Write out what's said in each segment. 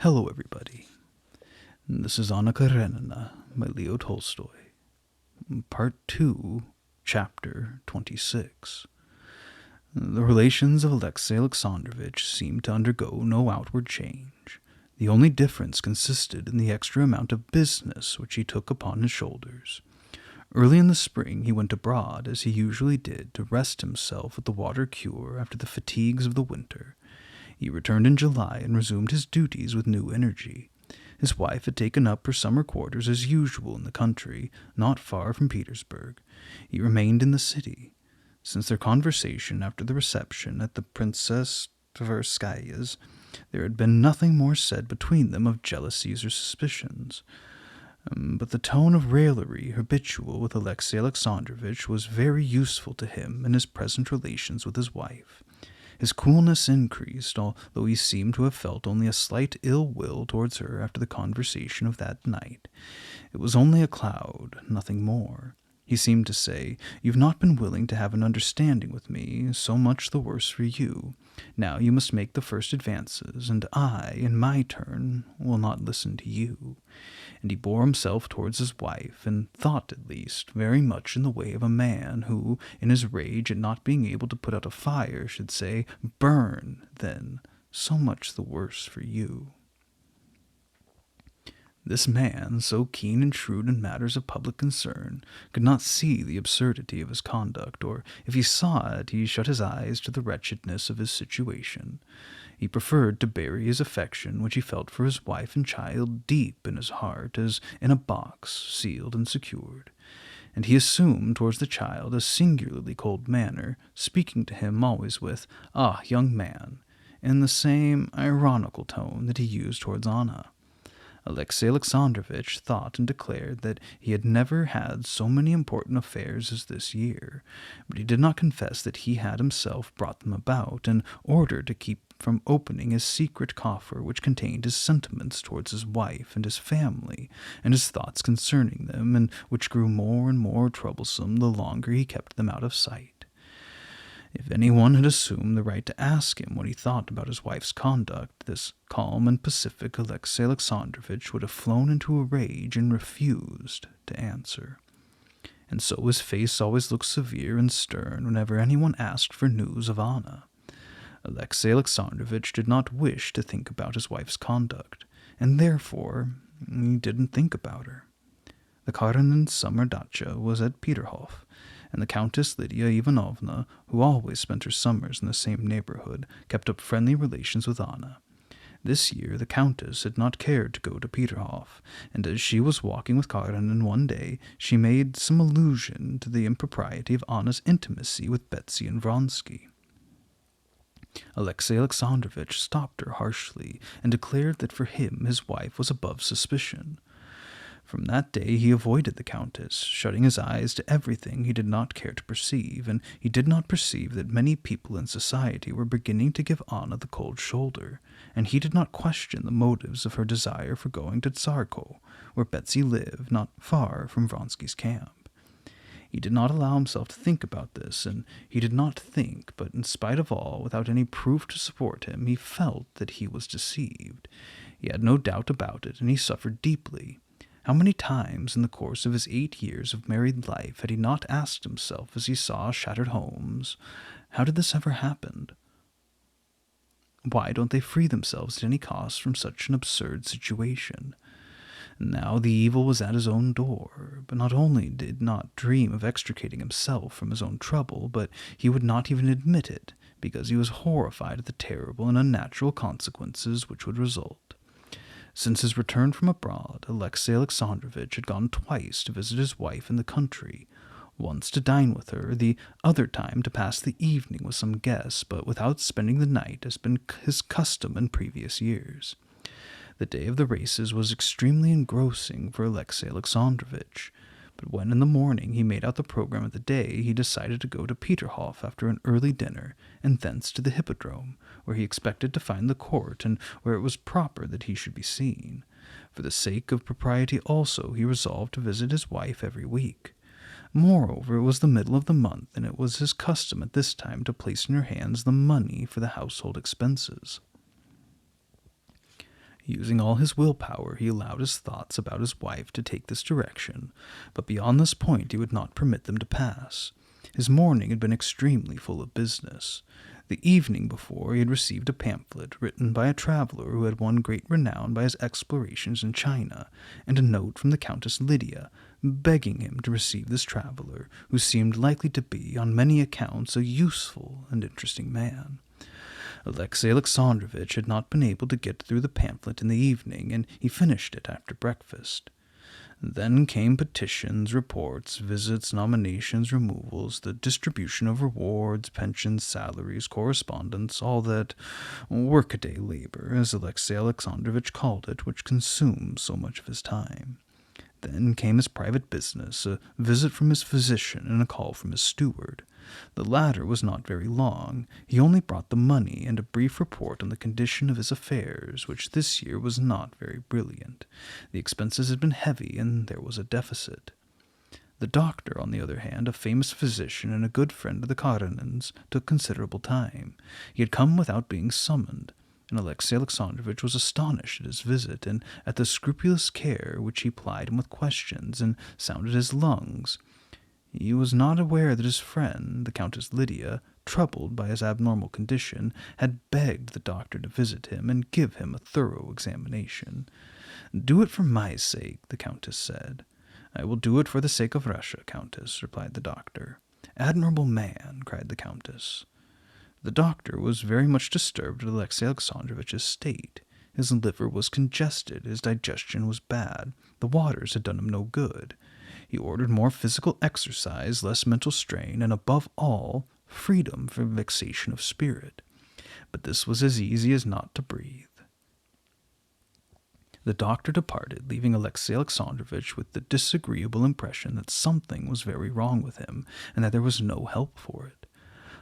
Hello, everybody. This is Anna Karenina by Leo Tolstoy. Part 2, Chapter 26. The relations of Alexei Alexandrovich seemed to undergo no outward change. The only difference consisted in the extra amount of business which he took upon his shoulders. Early in the spring he went abroad, as he usually did, to rest himself at the water cure after the fatigues of the winter. He returned in July and resumed his duties with new energy. His wife had taken up her summer quarters as usual in the country, not far from Petersburg. He remained in the city. Since their conversation after the reception at the Princess Tverskaya's, there had been nothing more said between them of jealousies or suspicions. But the tone of raillery habitual with Alexei Alexandrovich was very useful to him in his present relations with his wife. His coolness increased, although he seemed to have felt only a slight ill will towards her after the conversation of that night. It was only a cloud, nothing more. He seemed to say, "You've not been willing to have an understanding with me, so much the worse for you. Now you must make the first advances, and I, in my turn, will not listen to you." And he bore himself towards his wife, and thought, at least, very much in the way of a man who, in his rage at not being able to put out a fire, should say, "Burn, then, so much the worse for you." This man, so keen and shrewd in matters of public concern, could not see the absurdity of his conduct, or if he saw it, he shut his eyes to the wretchedness of his situation. He preferred to bury his affection which he felt for his wife and child deep in his heart, as in a box, sealed and secured. And he assumed towards the child a singularly cold manner, speaking to him always with, "Ah, young man," in the same ironical tone that he used towards Anna. Alexei Alexandrovich thought and declared that he had never had so many important affairs as this year, but he did not confess that he had himself brought them about in order to keep from opening his secret coffer which contained his sentiments towards his wife and his family, and his thoughts concerning them, and which grew more and more troublesome the longer he kept them out of sight. If anyone had assumed the right to ask him what he thought about his wife's conduct, this calm and pacific Alexei Alexandrovich would have flown into a rage and refused to answer. And so his face always looked severe and stern whenever anyone asked for news of Anna. Alexei Alexandrovich did not wish to think about his wife's conduct, and therefore he didn't think about her. The Karenin's summer dacha was at Peterhof, and the Countess Lydia Ivanovna, who always spent her summers in the same neighborhood, kept up friendly relations with Anna. This year the Countess had not cared to go to Peterhof, and as she was walking with Karenin one day, she made some allusion to the impropriety of Anna's intimacy with Betsy and Vronsky. Alexei Alexandrovich stopped her harshly, and declared that for him his wife was above suspicion. From that day he avoided the Countess, shutting his eyes to everything he did not care to perceive, and he did not perceive that many people in society were beginning to give Anna the cold shoulder, and he did not question the motives of her desire for going to Tsarko, where Betsy lived, not far from Vronsky's camp. He did not allow himself to think about this, and he did not think, but in spite of all, without any proof to support him, he felt that he was deceived. He had no doubt about it, and he suffered deeply. How many times in the course of his 8 years of married life had he not asked himself as he saw shattered homes, how did this ever happen? Why don't they free themselves at any cost from such an absurd situation? Now the evil was at his own door, but not only did not dream of extricating himself from his own trouble, but he would not even admit it, because he was horrified at the terrible and unnatural consequences which would result. Since his return from abroad, Alexei Alexandrovich had gone twice to visit his wife in the country, once to dine with her, the other time to pass the evening with some guests, but without spending the night as been his custom in previous years. The day of the races was extremely engrossing for Alexei Alexandrovich, but when in the morning he made out the program of the day, he decided to go to Peterhof after an early dinner, and thence to the hippodrome, where he expected to find the court, and where it was proper that he should be seen. For the sake of propriety also, he resolved to visit his wife every week. Moreover, it was the middle of the month, and it was his custom at this time to place in her hands the money for the household expenses. Using all his willpower, he allowed his thoughts about his wife to take this direction, but beyond this point he would not permit them to pass. His morning had been extremely full of business. The evening before, he had received a pamphlet written by a traveler who had won great renown by his explorations in China, and a note from the Countess Lydia, begging him to receive this traveler, who seemed likely to be, on many accounts, a useful and interesting man. Alexey Alexandrovitch had not been able to get through the pamphlet in the evening, and he finished it after breakfast. Then came petitions, reports, visits, nominations, removals, the distribution of rewards, pensions, salaries, correspondence, all that workaday labor, as Alexey Alexandrovitch called it, which consumed so much of his time. Then came his private business, a visit from his physician and a call from his steward. The latter was not very long. He only brought the money and a brief report on the condition of his affairs, which this year was not very brilliant. The expenses had been heavy, and there was a deficit. The doctor, on the other hand, a famous physician and a good friend of the Karenins, took considerable time. He had come without being summoned, and Alexey Alexandrovitch was astonished at his visit and at the scrupulous care which he plied him with questions and sounded his lungs. He was not aware that his friend, the Countess Lydia, troubled by his abnormal condition, had begged the doctor to visit him and give him a thorough examination. "Do it for my sake," the Countess said. "I will do it for the sake of Russia, Countess," replied the doctor. "Admirable man," cried the Countess. The doctor was very much disturbed at Alexey Alexandrovitch's state. His liver was congested, his digestion was bad, the waters had done him no good. He ordered more physical exercise, less mental strain, and above all, freedom from vexation of spirit. But this was as easy as not to breathe. The doctor departed, leaving Alexey Alexandrovitch with the disagreeable impression that something was very wrong with him, and that there was no help for it.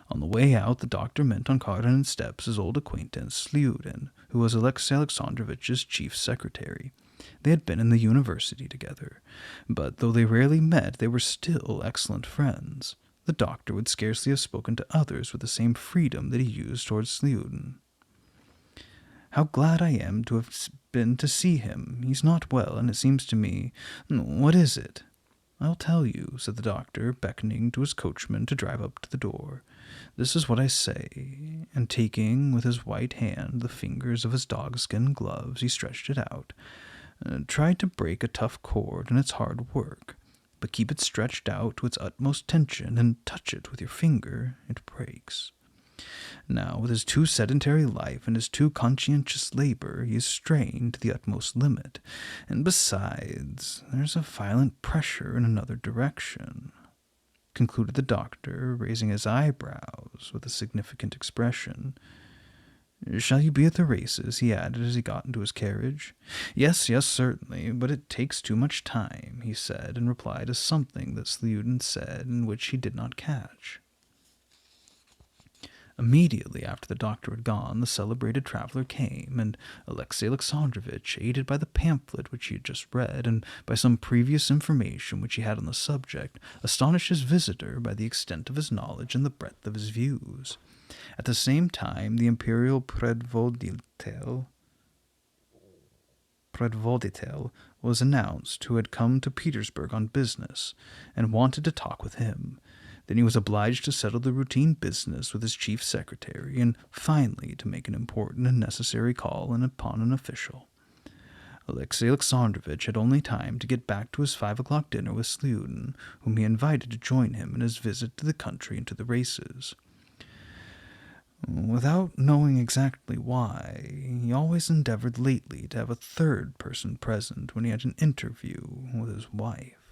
On the way out, the doctor met on Karenin steps his old acquaintance, Herein, who was Alexey Alexandrovitch's chief secretary. They had been in the university together, but though they rarely met, they were still excellent friends. The doctor would scarcely have spoken to others with the same freedom that he used towards Herein. "How glad I am to have been to see him. He's not well, and it seems to me— What is it?" "I'll tell you," said the doctor, beckoning to his coachman to drive up to the door. "This is what I say," and taking with his white hand the fingers of his dogskin gloves, he stretched it out. "Try to break a tough cord, and it's hard work, but keep it stretched out to its utmost tension and touch it with your finger, it breaks. Now, with his too sedentary life and his too conscientious labor, he is strained to the utmost limit, and besides, there's a violent pressure in another direction," concluded the doctor, raising his eyebrows with a significant expression. "Shall you be at the races?" he added as he got into his carriage. Yes, certainly, but it takes too much time," he said, in reply to something that Herein said and which he did not catch. Immediately after the doctor had gone, the celebrated traveler came, and Alexey Alexandrovitch, aided by the pamphlet which he had just read, and by some previous information which he had on the subject, astonished his visitor by the extent of his knowledge and the breadth of his views. At the same time, the imperial predvoditelь was announced, who had come to Petersburg on business, and wanted to talk with him. Then he was obliged to settle the routine business with his chief secretary, and finally to make an important and necessary call upon an official. Alexey Alexandrovitch had only time to get back to his 5 o'clock dinner with Herein, whom he invited to join him in his visit to the country and to the races. Without knowing exactly why, he always endeavored lately to have a third person present when he had an interview with his wife.